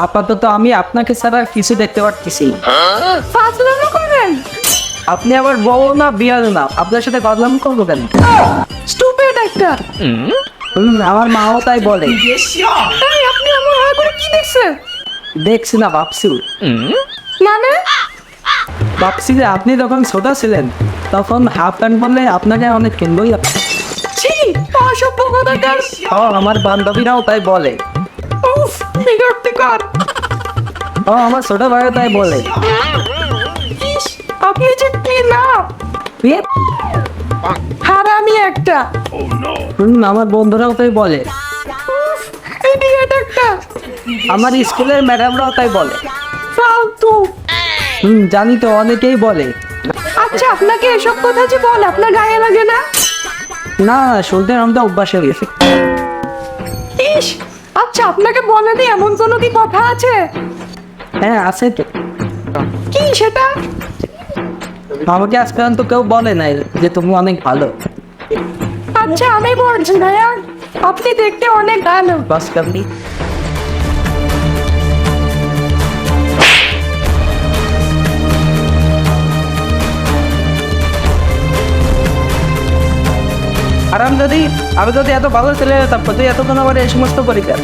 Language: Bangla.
আপাতত আমি আপনাকে ছাড়া কিছু দেখতে পারতেছি না। ফাজলামো করেন। আপনি আবার বউ না বিয়াল না, আপনার সাথে বদলাম করবো কেন? স্টুপিড একটা। আমার মাও তাই বলে। এই আপনি আমার হাত করে কি দেখছেন? দেখছি না, ভাবছি মানে ভাবছি যে আপনি যখন ছোট ছিলেন তখন হাফ প্যান্ট পরলে আপনাকে অনেক সুন্দরই লাগতো। ছি, অসভ্য কথাকার। আমার বান্ধবীরাও তাই বলে। উফ, বিরক্তিকর। আমার ছোট ভাইও তাই বলে। ইস, আপনি যে কি না বিয়ে? হারামি একটা। আমার বন্ধুরাও তাই বলে। উফ, ইডিয়েট একটা। আমার স্কুলের ম্যাডামরাও তাই বলে। ফালতু। জানি তো, অনেকেই বলে। আচ্ছা, আপনাকে এসব কথা যে বল আপনার গায়ে লাগে না? না, শুনতে আমাদের অভ্যাস হয়ে গেছে। ইস, আচ্ছা আপনাকে বলেনি এমন কোনো কি কথা আছে? হ্যাঁ, আছে তো। কি সেটা? আমাকে আজ পর্যন্ত কেউ বলে নাই যে তুমি অনেক ভালো। আচ্ছা আমি বলছি ভাইয়া, আপনি দেখতে অনেক ভালো। বাস কাপড়ি। আর আমি যদি এত ভালো ছেলে হতাম, তুই এতক্ষণ আবার এই সমস্ত পরীক্ষা